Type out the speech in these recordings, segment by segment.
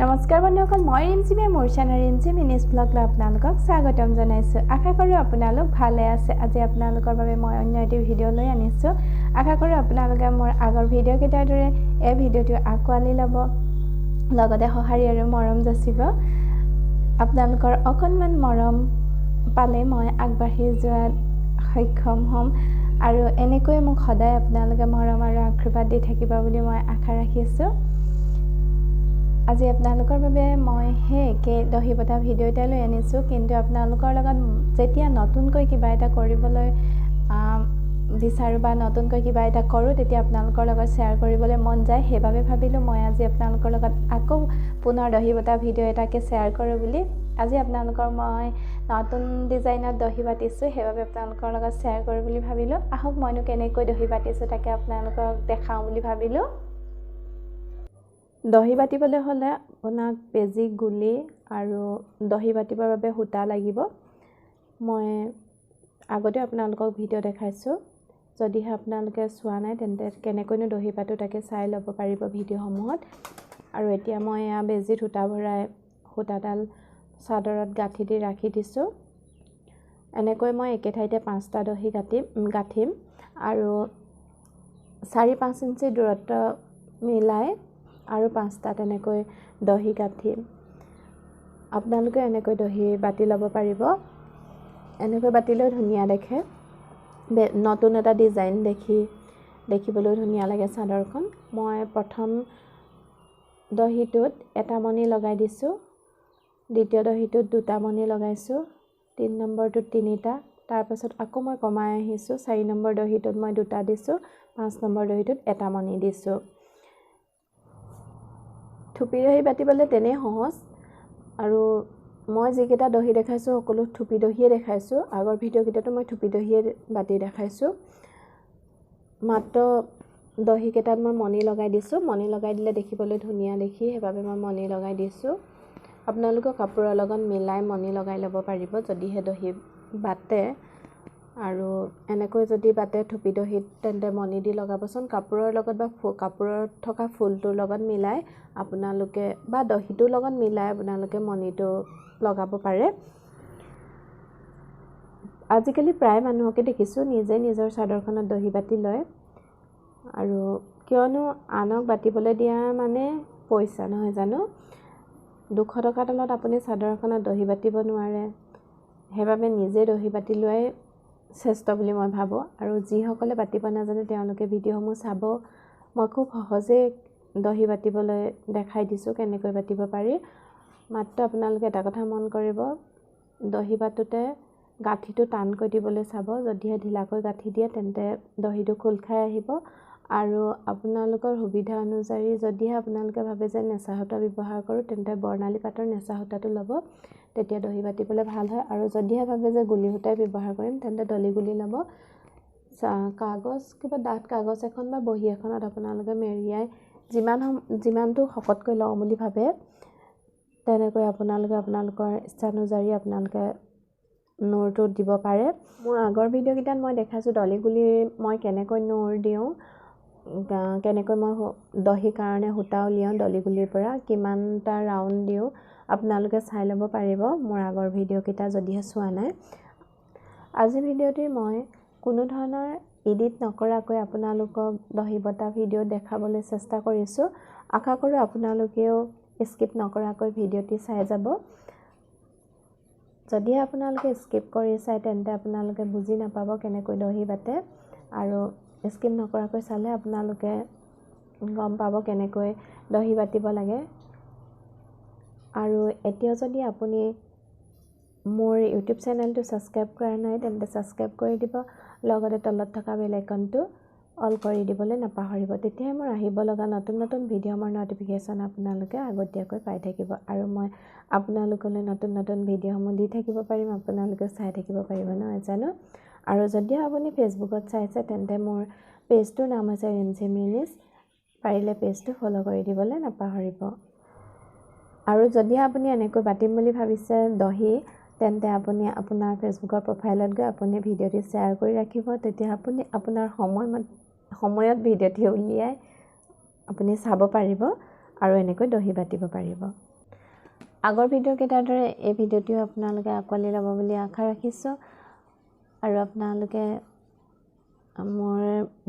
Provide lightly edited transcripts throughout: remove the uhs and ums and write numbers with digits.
নমস্কাৰ বন্ধুসকল, মই ৰিমজিমে মোৰ চেনেল ৰিমজিম মিনিজ ব্লগলৈ আপোনালোকক স্বাগতম জনাইছোঁ। আশা কৰোঁ আপোনালোক ভালে আছে। আজি আপোনালোকৰ বাবে মই অন্য এটি ভিডিঅ' লৈ আনিছোঁ। আশা কৰোঁ আপোনালোকে মোৰ আগৰ ভিডিঅ'কেইটাৰ দৰে এই ভিডিঅ'টো আঁকোৱালি ল'ব, লগতে সঁহাৰি আৰু মৰম যাচিব। আপোনালোকৰ অকণমান মৰম পালে মই আগবাঢ়ি যোৱাত সক্ষম হ'ম আৰু এনেকৈ মোক সদায় আপোনালোকে মৰম আৰু আশীৰ্বাদ দি থাকিব বুলি মই আশা ৰাখিছোঁ। আজি আপোনালোকৰ বাবে মই সেই দহি বটা ভিডিঅ' এটা লৈ আনিছোঁ, কিন্তু আপোনালোকৰ লগত যেতিয়া নতুনকৈ কিবা এটা কৰিবলৈ বিচাৰোঁ বা নতুনকৈ কিবা এটা কৰোঁ, তেতিয়া আপোনালোকৰ লগত শ্বেয়াৰ কৰিবলৈ মন যায়। সেইবাবে ভাবিলোঁ মই আজি আপোনালোকৰ লগত আকৌ পুনৰ দহি বটা ভিডিঅ' এটাকে শ্বেয়াৰ কৰোঁ বুলি। আজি আপোনালোকৰ মই নতুন ডিজাইনত দহি বাতিছোঁ, সেইবাবে আপোনালোকৰ লগত শ্বেয়াৰ কৰোঁ বুলি ভাবিলোঁ। আহক মইনো কেনেকৈ দহি বাতিছোঁ তাকে আপোনালোকক দেখাওঁ বুলি ভাবিলোঁ। দহি বাতিবলৈ হ'লে আপোনাক বেজি, গুলি আৰু দহি বাতিবৰ বাবে সূতা লাগিব। মই আগতে আপোনালোকক ভিডিঅ' দেখাইছোঁ। যদিহে আপোনালোকে চোৱা নাই তেন্তে কেনেকৈনো দহি বাতোঁ তাকে চাই ল'ব পাৰিব ভিডিঅ'সমূহত। আৰু এতিয়া মই এয়া বেজিত সূতা ভৰাই সূতাডাল চাদৰত গাঁঠি দি ৰাখি দিছোঁ। এনেকৈ মই একে ঠাইতে 5টা দহি গাঁঠিম আৰু 4-5 ইঞ্চি দূৰত্ব মিলাই আৰু 5টা তেনেকৈ দহি গাঁঠিম। আপোনালোকে এনেকৈ দহি বাতি ল'ব পাৰিব। এনেকৈ বাতিলেও ধুনীয়া দেখে, নতুন এটা ডিজাইন দেখিবলৈও ধুনীয়া লাগে চাদৰখন। মই প্ৰথম দহিটোত এটা মণি লগাই দিছোঁ, দ্বিতীয় দহিটোত 2টা মণি লগাইছোঁ, 3 নম্বৰটোত 3টা, তাৰপাছত আকৌ মই কমাই আহিছোঁ। 4 নম্বৰ দহিটোত মই 2টা দিছোঁ, 5 নম্বৰ দহিটোত এটা মণি দিছোঁ। থুপি দহি বাতিবলৈ তেনেই সহজ, আৰু মই যিকেইটা দহি দেখাইছোঁ সকলো থুপি দহিয়ে দেখাইছোঁ। আগৰ ভিডিঅ'কেইটাতো মই থুপি দহিয়ে বাতি দেখাইছোঁ। মাত্ৰ দহিকেইটাত মই মণি লগাই দিছোঁ। মণি লগাই দিলে দেখিবলৈ ধুনীয়া দেখি, সেইবাবে মই মণি লগাই দিছোঁ। আপোনালোকৰ কাপোৰৰ লগত মিলাই মণি লগাই ল'ব পাৰিব যদিহে দহি বাতে। আৰু এনেকৈ যদি বাতে থুপি দহিত তেন্তে মণি দি লগাবচোন। কাপোৰৰ লগত বা কাপোৰত থকা ফুলটোৰ লগত মিলাই আপোনালোকে বা দহিটোৰ লগত মিলাই আপোনালোকে মণিটো লগাব পাৰে। আজিকালি প্ৰায় মানুহকে দেখিছোঁ নিজে নিজৰ চাদৰখনত দহি বাতি লয়, আৰু কিয়নো আনক বাতিবলৈ দিয়া মানে পইচা নহয় জানো। 200 টকাৰ তলত আপুনি চাদৰখনত দহি বাতিব নোৱাৰে, সেইবাবে নিজে দহি বাতি লোৱাই শ্ৰেষ্ঠ বুলি মই ভাবোঁ। আৰু যিসকলে বাতিব নাজানে তেওঁলোকে ভিডিঅ'সমূহ চাব। মই খুব সহজে দহি বাতিবলৈ দেখাই দিছোঁ কেনেকৈ বাতিব পাৰি। মাত্ৰ আপোনালোকে এটা কথা মন কৰিব, দহি বাটোতে গাঁঠিটো টানকৈ দিবলৈ চাব। যদিহে ঢিলাকৈ গাঁঠি দিয়ে তেন্তে দহিটো খোল খাই আহিব। আৰু আপোনালোকৰ সুবিধা অনুযায়ী যদিহে আপোনালোকে ভাবে যে নেচা সূতা ব্যৱহাৰ কৰোঁ, তেন্তে বৰ্ণালী পাটৰ নেচা সূতাটো ল'ব, তেতিয়া দহি বাতিবলৈ ভাল হয়। আৰু যদিহে ভাবে যে গুলি সূতাই ব্যৱহাৰ কৰিম, তেন্তে দলি গুলি ল'ব। কিবা ডাঠ কাগজ এখন বা বহী এখনত আপোনালোকে মেৰিয়াই যিমানটো শকতকৈ লওঁ বুলি ভাবে তেনেকৈ আপোনালোকৰ ইচ্ছানুযায়ী আপোনালোকে নূৰটো দিব পাৰে। মোৰ আগৰ ভিডিঅ'কেইটাত মই দেখাইছোঁ দলি গুলি মই কেনেকৈ নূৰ দিওঁ, কেনেকৈ মই দহিৰ কাৰণে সূতা উলিয়াওঁ দলি গুলিৰ পৰা, কিমানটা ৰাউণ্ড দিওঁ। আপোনালোকে চাই ল'ব পাৰিব মোৰ আগৰ ভিডিঅ'কেইটা যদিহে চোৱা নাই। আজিৰ ভিডিঅ'টি মই কোনো ধৰণৰ এডিট নকৰাকৈ আপোনালোকক দহি বটা ভিডিঅ' দেখাবলৈ চেষ্টা কৰিছোঁ। আশা কৰোঁ আপোনালোকেও স্কিপ নকৰাকৈ ভিডিঅ'টি চাই যাব। যদিহে আপোনালোকে স্কিপ কৰি চায় তেন্তে আপোনালোকে বুজি নাপাব কেনেকৈ দহি বাতে, আৰু স্কিপ নকৰাকৈ চালে আপোনালোকে গম পাব কেনেকৈ দহি বাতিব লাগে। আৰু এতিয়া যদি আপুনি মোৰ ইউটিউব চেনেলটো ছাবস্ক্ৰাইব কৰা নাই তেন্তে ছাবস্ক্ৰাইব কৰি দিব, লগতে তলত থকা বেল আইকনটো অল কৰি দিবলৈ নাপাহৰিব। তেতিয়াহে মোৰ আহিব লগা নতুন নতুন ভিডিঅ'ৰ ন'টিফিকেশ্যন আপোনালোকে আগতীয়াকৈ পাই থাকিব, আৰু মই আপোনালোকলৈ নতুন নতুন ভিডিঅ'সমূহ দি থাকিব পাৰিম, আপোনালোকে চাই থাকিব পাৰিব নহয় জানো। আৰু যদিও আপুনি ফেচবুকত চাইছে তেন্তে মোৰ পেজটোৰ নাম হৈছে ৰিমঝিম মিনিজ, পাৰিলে পেজটো ফ'ল' কৰি দিবলৈ নাপাহৰিব। আৰু যদি আপুনি এনেকৈ বাতিম বুলি ভাবিছে দহি, তেন্তে আপুনি আপোনাৰ ফেচবুকৰ প্ৰফাইলত গৈ আপুনি ভিডিঅ'টি শ্বেয়াৰ কৰি ৰাখিব। তেতিয়া আপুনি আপোনাৰ সময়ত ভিডিঅ'টি উলিয়াই আপুনি চাব পাৰিব। আৰু এনেকৈ দহি বাতিব পাৰিব। আগৰ ভিডিঅ'কেইটাৰ দৰে এই ভিডিঅ'টিও আপোনালোকে আঁকোৱালি ল'ব বুলি আশা ৰাখিছোঁ আৰু আপোনালোকে মোৰ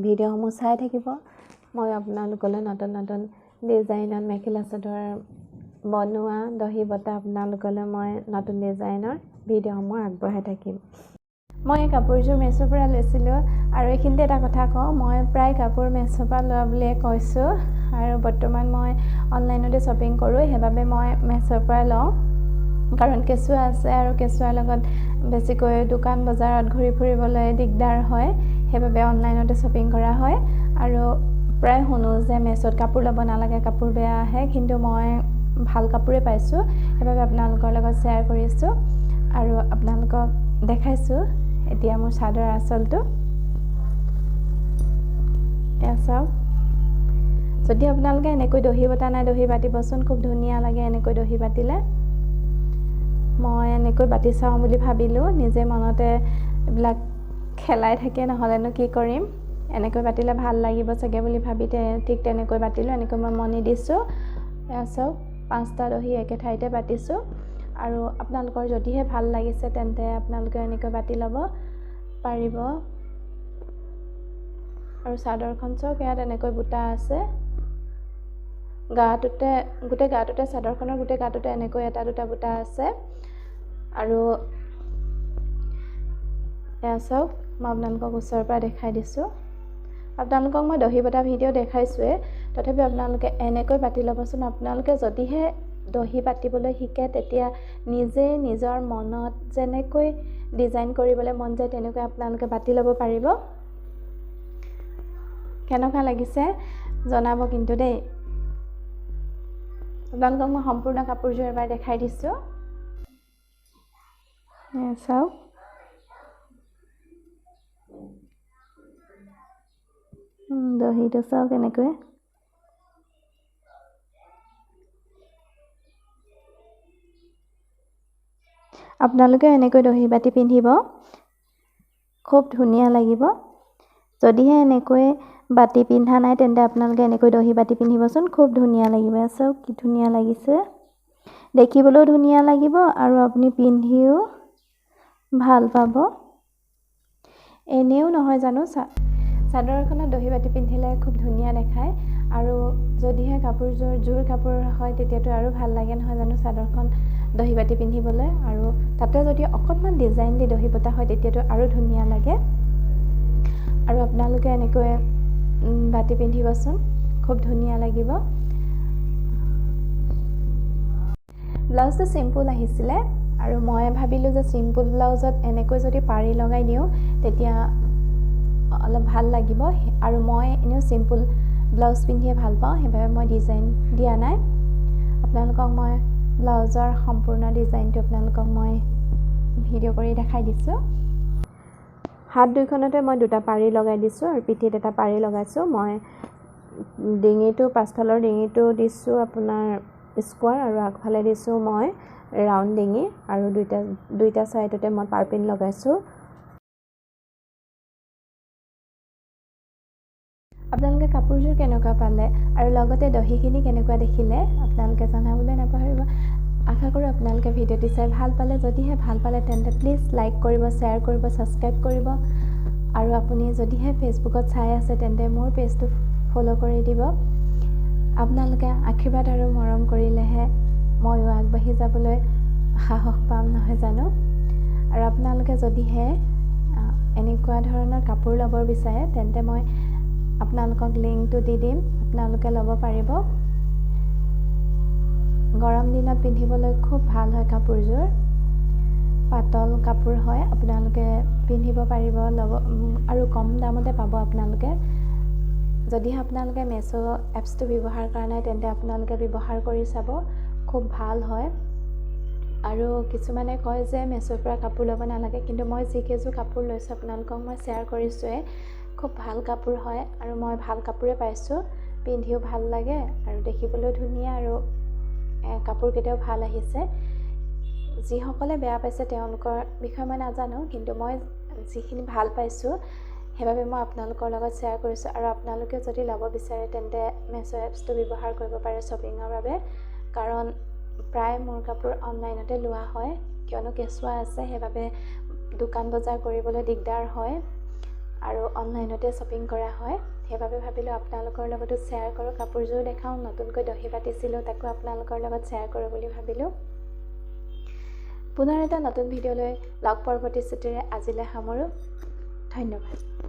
ভিডিঅ'সমূহ চাই থাকিব। মই আপোনালোকলৈ নতুন নতুন ডিজাইনত মেখেলা চাদৰ বনোৱা দহি বটা আপোনালোকলৈ মই নতুন ডিজাইনৰ ভিডিঅ'সমূহ আগবঢ়াই থাকিম। মই এই কাপোৰযোৰ মেছোৰ পৰা লৈছিলোঁ আৰু এইখিনিতে এটা কথা কওঁ, মই প্ৰায় কাপোৰ মেছোৰ পৰা লোৱা বুলিয়ে কৈছোঁ আৰু বৰ্তমান মই অনলাইনতে শ্বপিং কৰোঁ, সেইবাবে মই মেছোৰ পৰা লওঁ। কাৰণ কেঁচুৱা আছে আৰু কেঁচুৱাৰ লগত বেছিকৈ দোকান বজাৰত ঘূৰি ফুৰিবলৈ দিগদাৰ হয়, সেইবাবে অনলাইনতে শ্বপিং কৰা হয়। আৰু প্ৰায় শুনোঁ যে মেছোত কাপোৰ ল'ব নালাগে, কাপোৰ বেয়া আহে, কিন্তু মই ভাল কাপোৰে পাইছোঁ, সেইবাবে আপোনালোকৰ লগত শ্বেয়াৰ কৰিছোঁ আৰু আপোনালোকক দেখাইছোঁ। এতিয়া মোৰ চাদৰ আঁচলটো এয়া চাওক। যদি আপোনালোকে এনেকৈ দহি বটা নাই, দহি বাতিবচোন, খুব ধুনীয়া লাগে এনেকৈ দহি বাতিলে। মই এনেকৈ বাতি চাওঁ বুলি ভাবিলোঁ, নিজে মনতে এইবিলাক খেলাই থাকে, নহ'লেনো কি কৰিম, এনেকৈ বাতিলে ভাল লাগিব চাগে বুলি ভাবি ঠিক তেনেকৈ বাতিলোঁ। এনেকৈ মই মণি দিছোঁ, এয়া চাওক 5টা দহি একে ঠাইতে বাতিছোঁ। আৰু আপোনালোকৰ যদিহে ভাল লাগিছে তেন্তে আপোনালোকে এনেকৈ বাতি ল'ব পাৰিব। আৰু চাদৰখন চাওক, ইয়াত এনেকৈ বুটা আছে গাটোতে, গোটেই গাটোতে, চাদৰখনৰ গোটেই গাটোতে এনেকৈ এটা দুটা বুটা আছে। আৰু এয়া চাওক, মই আপোনালোকক ওচৰৰ পৰা দেখাই দিছোঁ। আপোনালোকক মই দহি বটা ভিডিঅ' দেখাইছোঁৱেই, তথাপিও আপোনালোকে এনেকৈ বাতি ল'বচোন। আপোনালোকে যদিহে দহি বাতিবলৈ শিকে তেতিয়া নিজে নিজৰ মনত যেনেকৈ ডিজাইন কৰিবলৈ মন যায় তেনেকৈ আপোনালোকে বাতি ল'ব পাৰিব। কেনেকুৱা লাগিছে জনাব কিন্তু দেই। আপোনালোকক মই সম্পূৰ্ণ কাপোৰযোৰ এবাৰ দেখাই দিছোঁ, চাওক। দহিটো চাওক এনেকৈ। আপোনালোকে এনেকৈ দহি বাতি পিন্ধিব, খুব ধুনীয়া লাগিব। যদিহে এনেকৈ বাতি পিন্ধা নাই তেন্তে আপোনালোকে এনেকৈ দহি বাতি পিন্ধিবচোন, খুব ধুনীয়া লাগিব। চাওক কি ধুনীয়া লাগিছে, দেখিবলৈও ধুনীয়া লাগিব আৰু আপুনি পিন্ধিও ভাল পাব। এনেও নহয় জানো চাদৰ এখনত দহি বাতি পিন্ধিলে খুব ধুনীয়া দেখায়। আৰু যদিহে কাপোৰযোৰ জোৰ কাপোৰ হয় তেতিয়াতো আৰু ভাল লাগে নহয় জানো চাদৰখন দহি বাতি পিন্ধিবলৈ। আৰু তাতে যদি অকণমান ডিজাইন দি দহি বটা হয় তেতিয়াতো আৰু ধুনীয়া লাগে। আৰু আপোনালোকে এনেকৈ বাতি পিন্ধিবচোন, খুব ধুনীয়া লাগিব। ব্লাউজটো চিম্পুল আহিছিলে আৰু মই ভাবিলোঁ যে চিম্পুল ব্লাউজত এনেকৈ যদি পাৰি লগাই দিওঁ তেতিয়া অলপ ভাল লাগিব। আৰু মই এনেও চিম্পুল ব্লাউজ পিন্ধিয়ে ভাল পাওঁ, সেইবাবে মই ডিজাইন দিয়া নাই। আপোনালোকক মই ব্লাউজৰ সম্পূৰ্ণ ডিজাইনটো আপোনালোকক মই ভিডিঅ' কৰি দেখাই দিছোঁ। হাত দুইখনতে মই 2টা পাৰি লগাই দিছোঁ আৰু পিঠিত এটা পাৰি লগাইছোঁ। মই ডিঙিটো, পাছফালৰ ডিঙিটো দিছোঁ আপোনাৰ স্কোৱাৰ আৰু আগফালে দিছোঁ মই ৰাউণ্ড ডিঙি আৰু দুইটা ছাইডতে মই পাৰপিন লগাইছোঁ। আপোনালোকে কাপোৰযোৰ কেনেকুৱা পালে আৰু লগতে দহিখিনি কেনেকুৱা দেখিলে আপোনালোকে জনাবলৈ নাপাহৰিব। আশা কৰোঁ আপোনালোকে ভিডিঅ'টি চাই ভাল পালে। যদিহে ভাল পালে তেন্তে প্লিজ লাইক কৰিব, শ্বেয়াৰ কৰিব, ছাবস্ক্ৰাইব কৰিব। আৰু আপুনি যদিহে ফেচবুকত চাই আছে তেন্তে মোৰ পেজটো ফ'ল' কৰি দিব। আপোনালোকে আশীৰ্বাদ আৰু মৰম কৰিলেহে ময়ো আগবাঢ়ি যাবলৈ সাহস পাম নহয় জানো। আৰু আপোনালোকে যদিহে এনেকুৱা ধৰণৰ কাপোৰ ল'ব বিচাৰে তেন্তে মই আপোনালোকক লিংকটো দি দিম, আপোনালোকে ল'ব পাৰিব। গৰম দিনত পিন্ধিবলৈ খুব ভাল হয় কাপোৰযোৰ, পাতল কাপোৰ হয়, আপোনালোকে পিন্ধিব পাৰিব, ল'ব আৰু কম দামতে পাব আপোনালোকে। যদিহে আপোনালোকে মেছো এপছটো ব্যৱহাৰ কৰা নাই তেন্তে আপোনালোকে ব্যৱহাৰ কৰি চাব, খুব ভাল হয়। আৰু কিছুমানে কয় যে মেছোৰ পৰা কাপোৰ ল'ব নালাগে, কিন্তু মই যিকেইযোৰ কাপোৰ লৈছোঁ আপোনালোকক মই শ্বেয়াৰ কৰিছোঁৱে, খুব ভাল কাপোৰ হয় আৰু মই ভাল কাপোৰে পাইছোঁ, পিন্ধিও ভাল লাগে আৰু দেখিবলৈও ধুনীয়া আৰু কাপোৰকেইটাও ভাল আহিছে। যিসকলে বেয়া পাইছে তেওঁলোকৰ বিষয়ে মই নাজানো, কিন্তু মই যিখিনি ভাল পাইছোঁ সেইবাবে মই আপোনালোকৰ লগত শ্বেয়াৰ কৰিছোঁ আৰু আপোনালোকে যদি ল'ব বিচাৰে তেন্তে মেছো এপছটো ব্যৱহাৰ কৰিব পাৰে শ্বপিঙৰ বাবে কাৰণ প্ৰায় মোৰ কাপোৰ অনলাইনতে লোৱা হয় কিয়নো কেঁচুৱা আছে সেইবাবে দোকান বজাৰ কৰিবলৈ দিগদাৰ হয় আৰু অনলাইনতে শ্বপিং কৰা হয় সেইবাবে ভাবিলোঁ আপোনালোকৰ লগতো শ্বেয়াৰ কৰোঁ কাপোৰযোৰ দেখাওঁ নতুনকৈ দহি বাতিছিলোঁ তাকো আপোনালোকৰ লগত শ্বেয়াৰ কৰোঁ বুলি ভাবিলোঁ পুনৰ এটা নতুন ভিডিঅ'লৈ লগ পোৱাৰ প্ৰতিশ্ৰুতিৰে আজিলৈ সামৰোঁ ধন্যবাদ